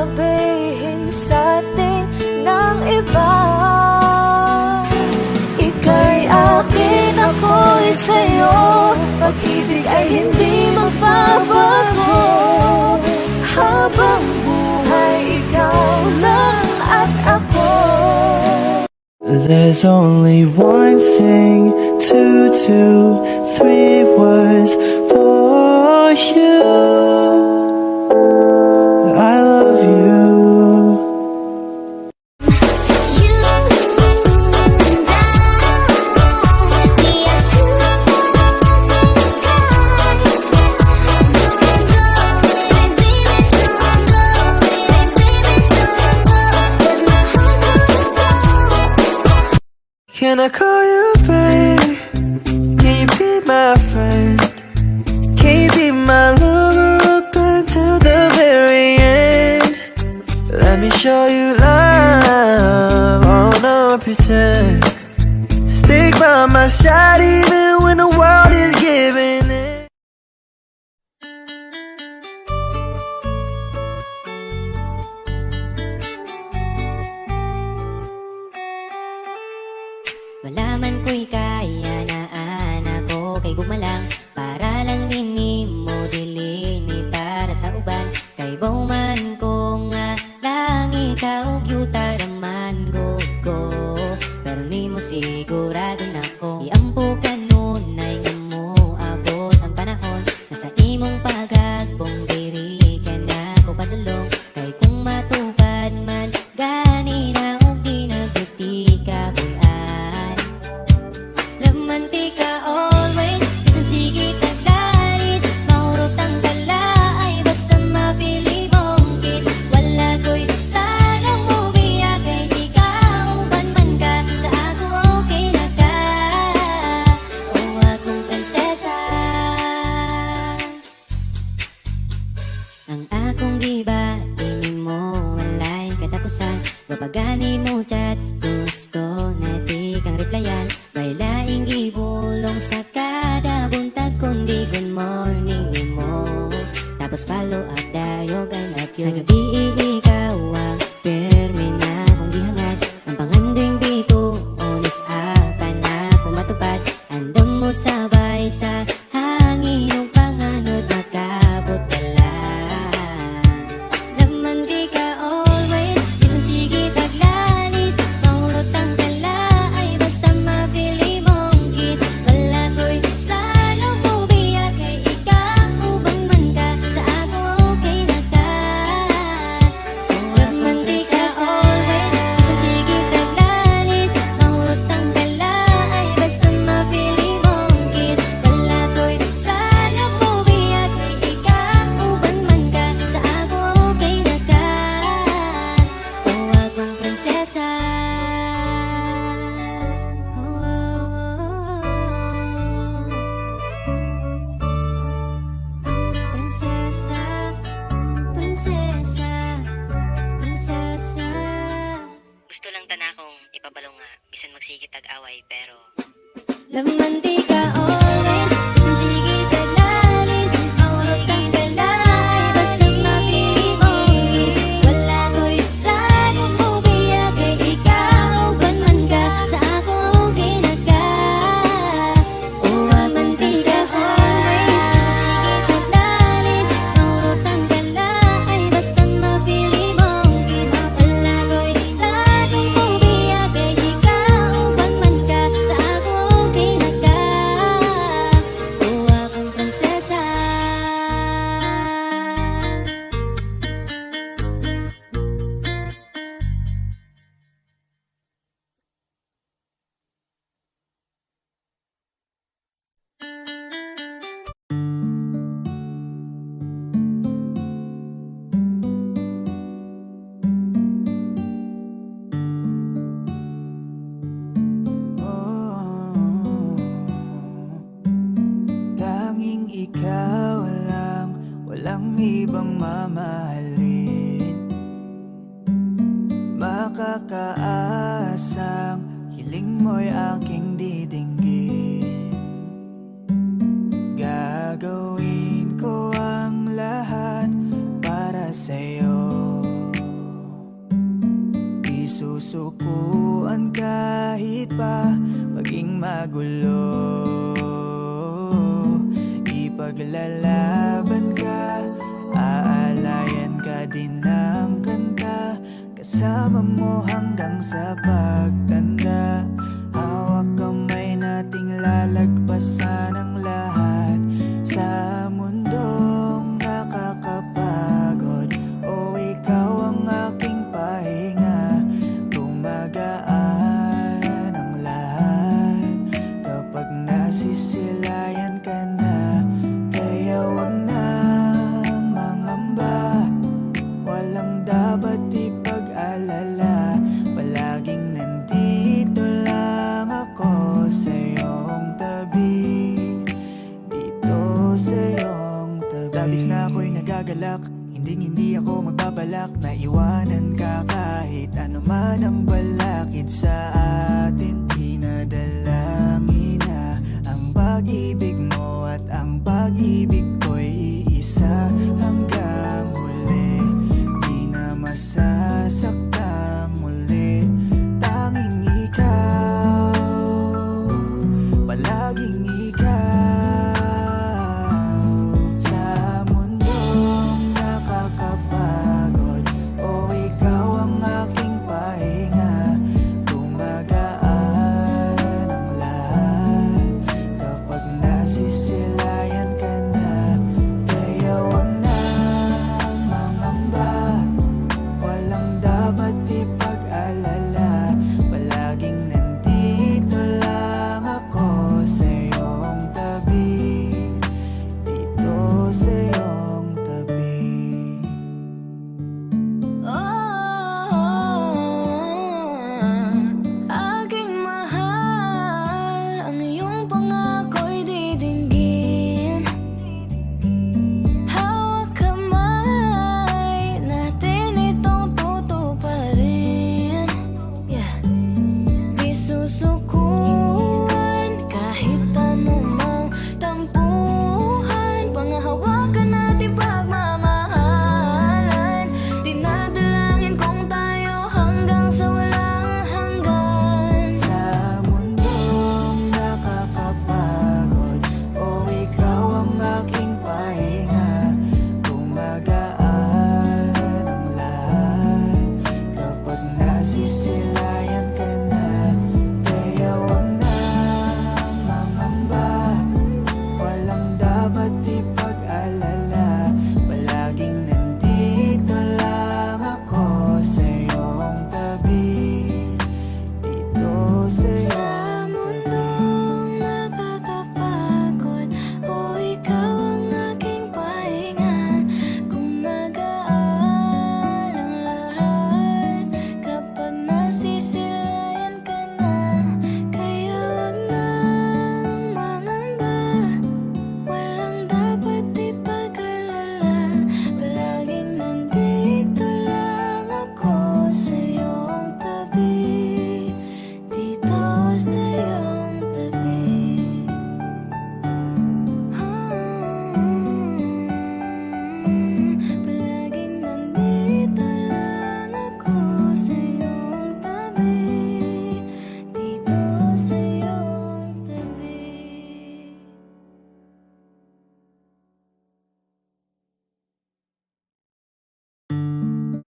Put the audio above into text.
sabihin sa'tin ng iba. Ika'y akin, ako'y sa'yo, pag-ibig ay hindi magbabago. Habang buhay, ikaw lang at ako. There's only one thing to do, 3 words for you. I love you. Can I call you babe? Can you be my friend? Can you be my lover up until the very end? Let me show you love, oh no pretend. Stick by my side even when the world is giving in. Wala man ko'y kaya na anak ko kay gumalang, para lang din mo dilini para sa uban. Kay bauman ko nga lang ikaw yuta raman go. Pero ni mo sigurado na ko iampo ka nun ay nga mo abot ang panahon. Nasa imong pagagbong diri ka na ko padulong. Kay kung matupad man gani na og di nagduti ka buyan. Lamantika always, bisan sige tagdaris. Mahurot ang kala ay basta mapili mong kiss. Wala ko'y tanong mo biya kay di ka uban man ka. Sa ako okay na ka, o akong prinsesa. Ang akong giba, di mo walay katapusan. Mapagani mo chat, gusto na di kang replyan. May laing gibulong sa kada buntag kundi good morning ni mo. Tapos follow up dayo I love you. Sa gabi ikaw ang permi na kong gihangad. Ang pangandoing bito, onis apa na kung matupad. Andam mo sabay sa hangin ng panganod makabot ka lang. Laman di ka always, bisan sige taglalis. Mahurot ang kala ay basta mapili mong kiss. Wala ko'y plano mo biya kay ikaw ubang man ka. Sa ako okay na ka, laman di ka always, bisan sige taglalis. Mahurot ang kala ay basta mapili mong kiss. Wala ko'y plano mo biya kay ikaw ubang man ka. Sa ako okay na ka, o akong prinsesa. Prinsesa, prinsesa, prinsesa. Gusto lang tanakong ipabalong nga, bisan magsigit tag-away, pero Laman di ka always, bisan sige taglalis. Mahurot ang kala ay basta mapili mong kiss. Wala ko'y plano mo biya kay ikaw uban man ka. Sa ako okay na ka, o aman di ka always, bisan sige taglalis. Mahurot ang kala ay basta mapili mong kiss. Wala ko'y plano mo biya kay ikaw uban man ka. Sa ako okay na ka, o akong prinsesa. Tanging ikaw lang, walang ibang mamahalin. Makakaasang hiling mo'y aking didinggin. Gagawin ko ang lahat para sa'yo. upuan kahit pa maging magulo. Ipaglalaban ka, aalayan ka din ng kanta, kasama mo hanggang sa pagtanda. Hawak kamay nating lalagpasan ang lahat sa mundong nakakapagod. O ikaw ang aking pahinga, gumagaan ang lahat kapag nasisilayan ka na. Kaya wag na mangamba, walang dapat ipag-alala. Palaging nandito lang ako sa iyong tabi, dito sa iyong tabi. Labis na ako'y nagagalak, hindi ako magbabalak na iwanan ka kahit ano man ang balik.